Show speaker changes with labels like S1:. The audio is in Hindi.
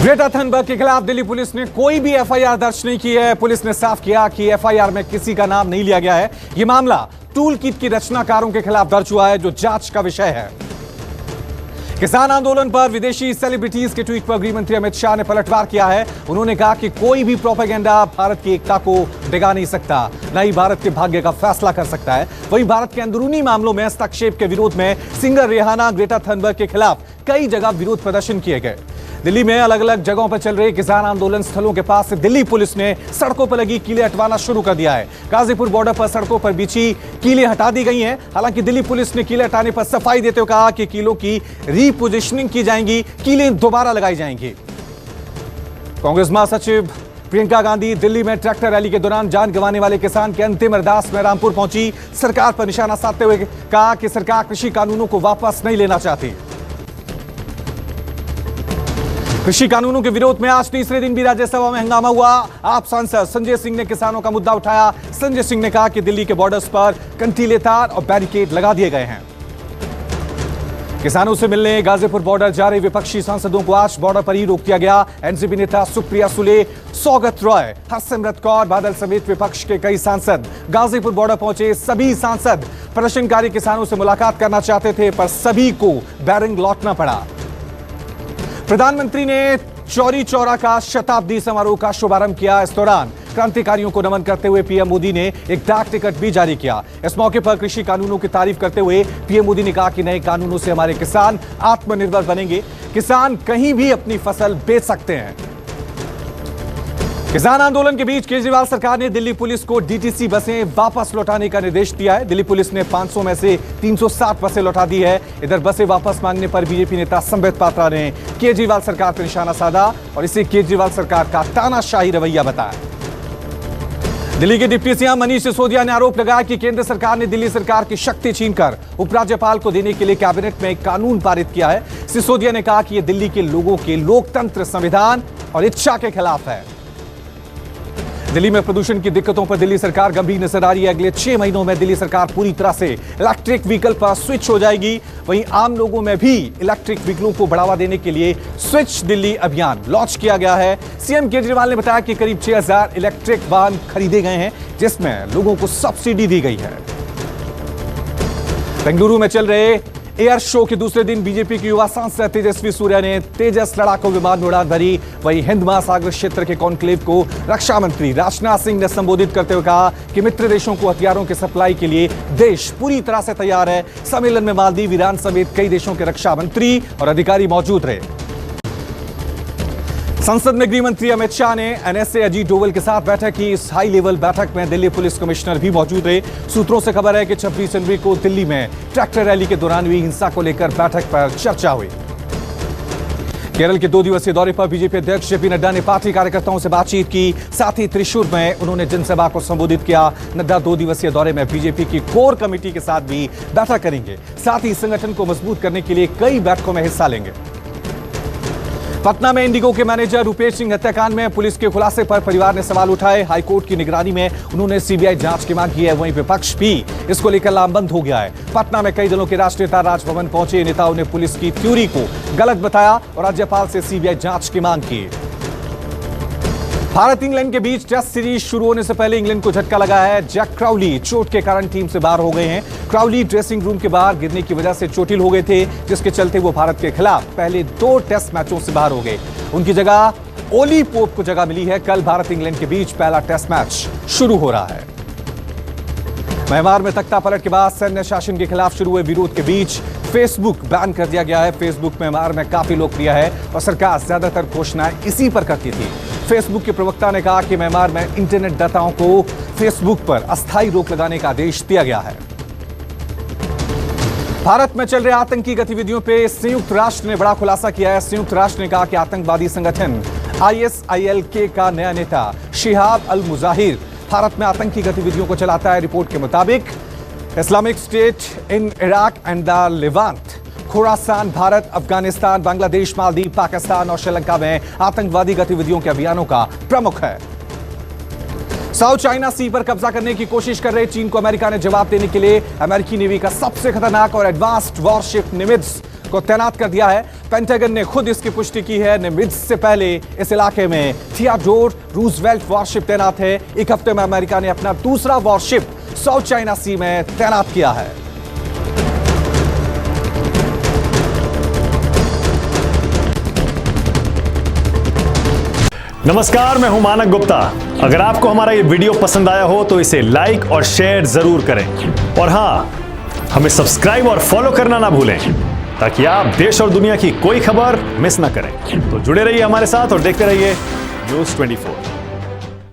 S1: ग्रेटा थनबर्ग के खिलाफ दिल्ली पुलिस ने कोई भी एफआईआर दर्ज नहीं की है। पुलिस ने साफ किया कि एफआईआर में किसी का नाम नहीं लिया गया है। यह मामला टूल किट की रचनाकारों के खिलाफ दर्ज हुआ है, जो जांच का विषय है। किसान आंदोलन पर विदेशी सेलिब्रिटीज के ट्वीट पर गृह मंत्री अमित शाह ने पलटवार किया है। उन्होंने कहा कि कोई भी प्रोपेगेंडा भारत की एकता को डिगा नहीं सकता, न ही भारत के भाग्य का फैसला कर सकता है। वहीं भारत के अंदरूनी मामलों में हस्तक्षेप के विरोध में सिंगर रिहाना ग्रेटा थनबर्ग के खिलाफ कई जगह विरोध प्रदर्शन किए गए। दिल्ली में अलग अलग जगहों पर चल रहे किसान आंदोलन स्थलों के पास से दिल्ली पुलिस ने सड़कों पर लगी कीलें हटवाना शुरू कर दिया है। गाजीपुर बॉर्डर पर सड़कों पर बिछी कीलें हटा दी गई हैं। हालांकि दिल्ली पुलिस ने कीलें हटाने पर सफाई देते हुए कहा कि कीलों की रीपोजिशनिंग की जाएंगी, कीलें दोबारा लगाई जाएंगी। कांग्रेस महासचिव प्रियंका गांधी दिल्ली में ट्रैक्टर रैली के दौरान जान गंवाने वाले किसान के अंतिम अरदास में रामपुर पहुंची। सरकार पर निशाना साधते हुए कहा कि सरकार कृषि कानूनों को वापस नहीं लेना चाहती। कृषि कानूनों के विरोध में आज तीसरे दिन भी राज्यसभा में हंगामा हुआ। आप सांसद संजय सिंह ने किसानों का मुद्दा उठाया। संजय सिंह ने कहा कि दिल्ली के बॉर्डर्स पर कंटीले तार और बैरिकेड लगा दिए गए हैं। किसानों से मिलने गाजीपुर बॉर्डर जा रहे विपक्षी सांसदों को आज बॉर्डर पर ही रोक दिया गया। एनसीपी नेता सुप्रिया सुले, सौगत रॉय, हरसिमरत कौर बादल समेत विपक्ष के कई सांसद गाजीपुर बॉर्डर पहुंचे। सभी सांसद प्रदर्शनकारी किसानों से मुलाकात करना चाहते थे, पर सभी को बैरिंग लौटना पड़ा। प्रधानमंत्री ने चौरी चौरा का शताब्दी समारोह का शुभारंभ किया। इस दौरान क्रांतिकारियों को नमन करते हुए पीएम मोदी ने एक डाक टिकट भी जारी किया। इस मौके पर कृषि कानूनों की तारीफ करते हुए पीएम मोदी ने कहा कि नए कानूनों से हमारे किसान आत्मनिर्भर बनेंगे। किसान कहीं भी अपनी फसल बेच सकते हैं। किसान आंदोलन के बीच केजरीवाल सरकार ने दिल्ली पुलिस को डीटीसी बसें वापस लौटाने का निर्देश दिया है। दिल्ली पुलिस ने 500 में से 360 बसें लौटा दी है। इधर बसें वापस मांगने पर बीजेपी नेता संबित पात्रा ने केजरीवाल सरकार पर निशाना साधा और इसे केजरीवाल सरकार का तानाशाही रवैया बताया। दिल्ली के डिप्टी सीएम मनीष सिसोदिया ने आरोप लगाया कि केंद्र सरकार ने दिल्ली सरकार की शक्ति छीनकर उपराज्यपाल को देने के लिए कैबिनेट में एक कानून पारित किया है। सिसोदिया ने कहा कि यह दिल्ली के लोगों के लोकतंत्र, संविधान और इच्छा के खिलाफ है। दिल्ली में प्रदूषण की दिक्कतों पर दिल्ली सरकार गंभीर नजर आ रही है। अगले 6 महीनों में दिल्ली सरकार पूरी तरह से इलेक्ट्रिक व्हीकल पर स्विच हो जाएगी। वहीं आम लोगों में भी इलेक्ट्रिक व्हीकलों को बढ़ावा देने के लिए स्विच दिल्ली अभियान लॉन्च किया गया है। सीएम केजरीवाल ने बताया कि करीब 6000 इलेक्ट्रिक वाहन खरीदे गए हैं, जिसमें लोगों को सब्सिडी दी गई है। बेंगलुरु में चल रहे एयर शो के दूसरे दिन बीजेपी के युवा सांसद तेजस्वी सूर्या ने तेजस लड़ाकू विमान में उड़ान भरी। वहीं हिंद महासागर क्षेत्र के कॉन्क्लेव को रक्षा मंत्री राजनाथ सिंह ने संबोधित करते हुए कहा कि मित्र देशों को हथियारों की सप्लाई के लिए देश पूरी तरह से तैयार है। सम्मेलन में मालदीव, ईरान समेत कई देशों के रक्षा मंत्री और अधिकारी मौजूद रहे। संसद में गृह मंत्री अमित शाह ने एनएसए अजीत डोवल के साथ बैठक की। इस हाई लेवल बैठक में दिल्ली पुलिस कमिश्नर भी मौजूद रहे। सूत्रों से खबर है कि 26 जनवरी को दिल्ली में ट्रैक्टर रैली के दौरान हुई हिंसा को लेकर बैठक पर चर्चा हुई। केरल के 2 दिवसीय दौरे पर बीजेपी अध्यक्ष जेपी नड्डा ने पार्टी कार्यकर्ताओं से बातचीत की। साथ ही त्रिशूर में उन्होंने जनसभा को संबोधित किया। नड्डा 2 दिवसीय दौरे में बीजेपी की कोर कमेटी के साथ भी बैठक करेंगे। साथ ही संगठन को मजबूत करने के लिए कई बैठकों में हिस्सा लेंगे। पटना में इंडिगो के मैनेजर रुपेश सिंह हत्याकांड में पुलिस के खुलासे पर परिवार ने सवाल उठाए। हाईकोर्ट की निगरानी में उन्होंने सीबीआई जांच की मांग की है। वहीं विपक्ष भी इसको लेकर लामबंद हो गया है। पटना में कई दलों के राष्ट्रीय नेता राजभवन पहुंचे। नेताओं ने पुलिस की थ्योरी को गलत बताया और राज्यपाल से सीबीआई जांच की मांग की। भारत इंग्लैंड के बीच टेस्ट सीरीज शुरू होने से पहले इंग्लैंड को झटका लगा है। जैक क्राउली चोट के कारण टीम से बाहर हो गए हैं। क्राउली ड्रेसिंग रूम के बाहर गिरने की वजह से चोटिल हो गए थे, जिसके चलते वो भारत के खिलाफ पहले 2 टेस्ट मैचों से बाहर हो गए। उनकी जगह ओली पोप को जगह मिली है। कल भारत इंग्लैंड के बीच पहला टेस्ट मैच शुरू हो रहा है। म्यांमार में तख्ता पलट के बाद सैन्य शासन के खिलाफ शुरू हुए विरोध के बीच फेसबुक बैन कर दिया गया है। फेसबुक म्यांमार में काफी लोकप्रिय है और सरकार ज्यादातर घोषणाएं इसी पर करती थी। फेसबुक के प्रवक्ता ने कहा कि म्यांमार में इंटरनेट दाताओं को फेसबुक पर अस्थायी रोक लगाने का आदेश दिया गया है। भारत में चल रहे आतंकी गतिविधियों पर संयुक्त राष्ट्र ने बड़ा खुलासा किया है। संयुक्त राष्ट्र ने कहा कि आतंकवादी संगठन ISIL का नया नेता शिहाब अल मुजाहिर भारत में आतंकी गतिविधियों को चलाता है। रिपोर्ट के मुताबिक Islamic state in Iraq and the Levant, Khorasan, Bharat, Afghanistan, Bangladesh, Maldives, Pakistan और श्रीलंका में आतंकवादी गतिविधियों के अभियानों का प्रमुख है। साउथ चाइना सी पर कब्जा करने की कोशिश कर रहे चीन को अमेरिका ने जवाब देने के लिए अमेरिकी नेवी का सबसे खतरनाक और एडवांस्ड वॉरशिप निमित्ज को तैनात कर दिया है। पेंटागन ने खुद इसकी पुष्टि की है। निमित्ज से पहले इस इलाके में थियोडोर रूजवेल्ट वॉरशिप तैनात है। एक हफ्ते में अमेरिका ने अपना दूसरा वॉरशिप साउथ चाइना सी में तैनात किया है।
S2: नमस्कार, मैं हूं मानक गुप्ता। अगर आपको हमारा ये वीडियो पसंद आया हो तो इसे लाइक और शेयर जरूर करें और हां, हमें सब्सक्राइब और फॉलो करना ना भूलें ताकि आप देश और दुनिया की कोई खबर मिस ना करें। तो जुड़े रहिए हमारे साथ और देखते रहिए न्यूज़ 24।